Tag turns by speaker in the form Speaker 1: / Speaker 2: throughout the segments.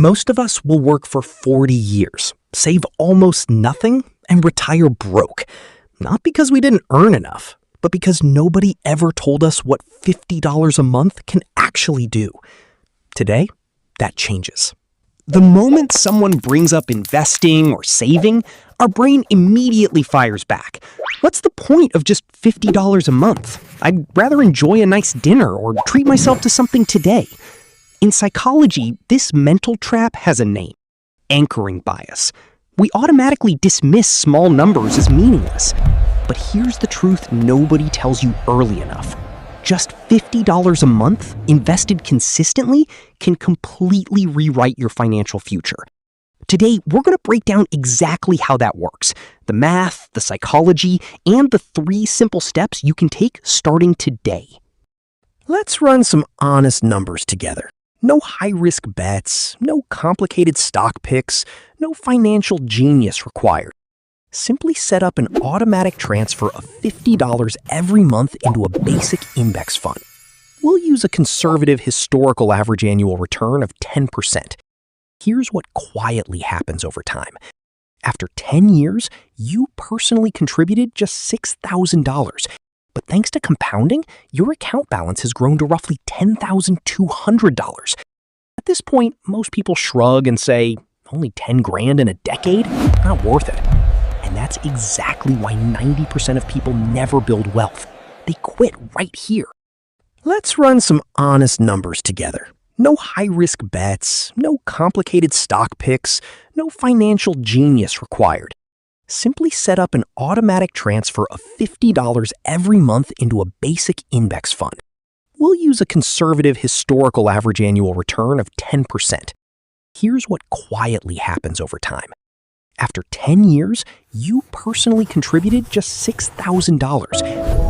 Speaker 1: Most of us will work for 40 years, save almost nothing, and retire broke. Not because we didn't earn enough, but because nobody ever told us what $50 a month can actually do. Today, that changes. The moment someone brings up investing or saving, our brain immediately fires back. What's the point of just $50 a month? I'd rather enjoy a nice dinner or treat myself to something today. In psychology, this mental trap has a name: anchoring bias. We automatically dismiss small numbers as meaningless. But here's the truth nobody tells you early enough. Just $50 a month, invested consistently, can completely rewrite your financial future. Today, we're going to break down exactly how that works: the math, the psychology, and the 3 simple steps you can take starting today. Let's run some honest numbers together. No high-risk bets, no complicated stock picks, no financial genius required. Simply set up an automatic transfer of $50 every month into a basic index fund. We'll use a conservative historical average annual return of 10%. Here's what quietly happens over time. After 10 years, you personally contributed just $6,000. But thanks to compounding, your account balance has grown to roughly $10,200. At this point, most people shrug and say, only 10 grand in a decade? Not worth it. And that's exactly why 90% of people never build wealth. They quit right here. Let's run some honest numbers together. No high-risk bets, no complicated stock picks, no financial genius required. Simply set up an automatic transfer of $50 every month into a basic index fund. We'll use a conservative historical average annual return of 10%. Here's what quietly happens over time. After 10 years, you personally contributed just $6,000.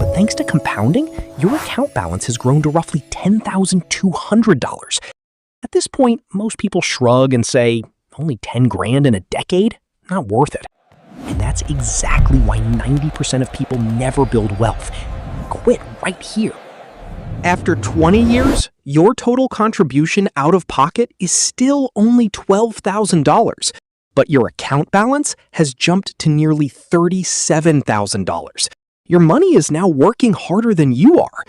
Speaker 1: But thanks to compounding, your account balance has grown to roughly $10,200. At this point, most people shrug and say, only 10 grand in a decade? Not worth it. And that's exactly why 90% of people never build wealth. Quit right here. After 20 years, your total contribution out of pocket is still only $12,000. But your account balance has jumped to nearly $37,000. Your money is now working harder than you are.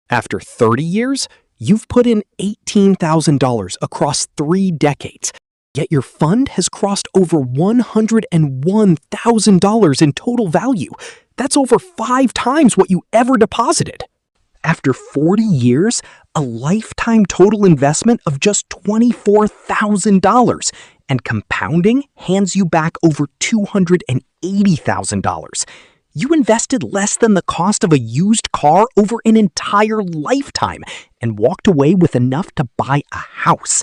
Speaker 1: After 30 years, you've put in $18,000 across 3 decades. Yet your fund has crossed over $101,000 in total value. That's over 5 times what you ever deposited. After 40 years, a lifetime total investment of just $24,000. And compounding hands you back over $280,000. You invested less than the cost of a used car over an entire lifetime and walked away with enough to buy a house.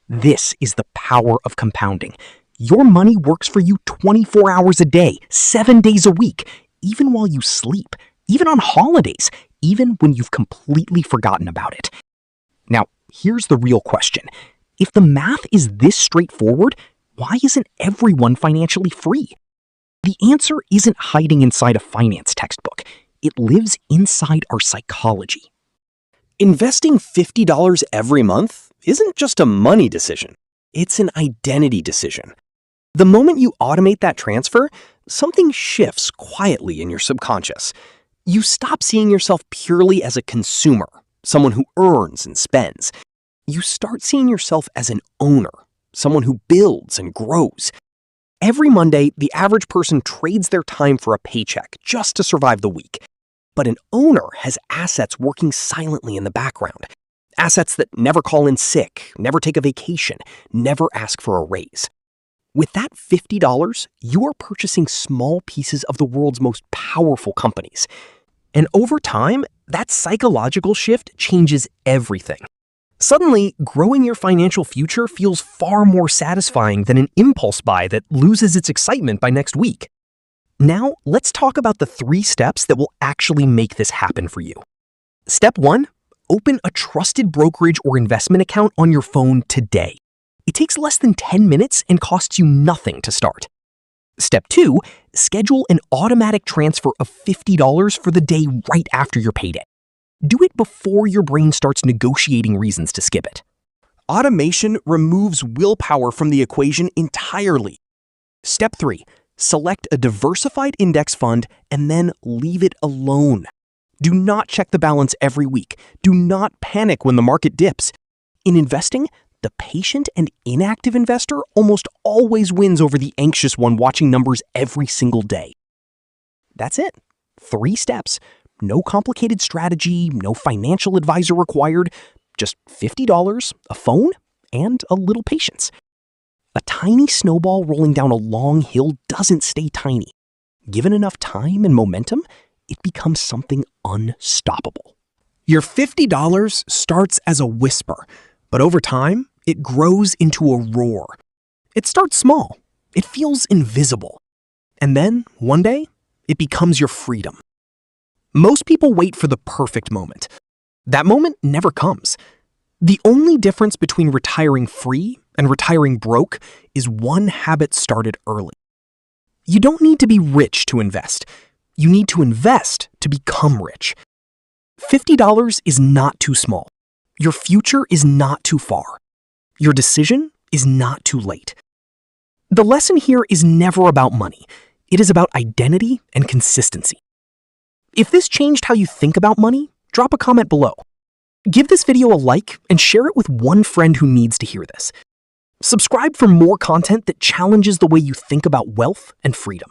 Speaker 1: This is the power of compounding. Your money works for you 24 hours a day, 7 days a week, even while you sleep, even on holidays, even when you've completely forgotten about it. Now, here's the real question. If the math is this straightforward, why isn't everyone financially free? The answer isn't hiding inside a finance textbook. It lives inside our psychology. Investing $50 every month isn't just a money decision. It's an identity decision. The moment you automate that transfer, something shifts quietly in your subconscious. You stop seeing yourself purely as a consumer, someone who earns and spends. You start seeing yourself as an owner, someone who builds and grows. Every Monday, the average person trades their time for a paycheck just to survive the week. But an owner has assets working silently in the background. Assets that never call in sick, never take a vacation, never ask for a raise. With that $50, you are purchasing small pieces of the world's most powerful companies. And over time, that psychological shift changes everything. Suddenly, growing your financial future feels far more satisfying than an impulse buy that loses its excitement by next week. Now, let's talk about the 3 steps that will actually make this happen for you. Step 1, open a trusted brokerage or investment account on your phone today. It takes less than 10 minutes and costs you nothing to start. Step 2, schedule an automatic transfer of $50 for the day right after your payday. Do it before your brain starts negotiating reasons to skip it. Automation removes willpower from the equation entirely. Step 3. Select a diversified index fund and then leave it alone. Do not check the balance every week. Do not panic when the market dips. In investing, the patient and inactive investor almost always wins over the anxious one watching numbers every single day. That's it. 3 steps. No complicated strategy, no financial advisor required, just $50, a phone, and a little patience. A tiny snowball rolling down a long hill doesn't stay tiny. Given enough time and momentum, it becomes something unstoppable. Your $50 starts as a whisper, but over time, it grows into a roar. It starts small. It feels invisible. And then, one day, it becomes your freedom. Most people wait for the perfect moment. That moment never comes. The only difference between retiring free and retiring broke is one habit started early. You don't need to be rich to invest. You need to invest to become rich. $50 is not too small. Your future is not too far. Your decision is not too late. The lesson here is never about money. It is about identity and consistency. If this changed how you think about money, drop a comment below. Give this video a like and share it with one friend who needs to hear this. Subscribe for more content that challenges the way you think about wealth and freedom.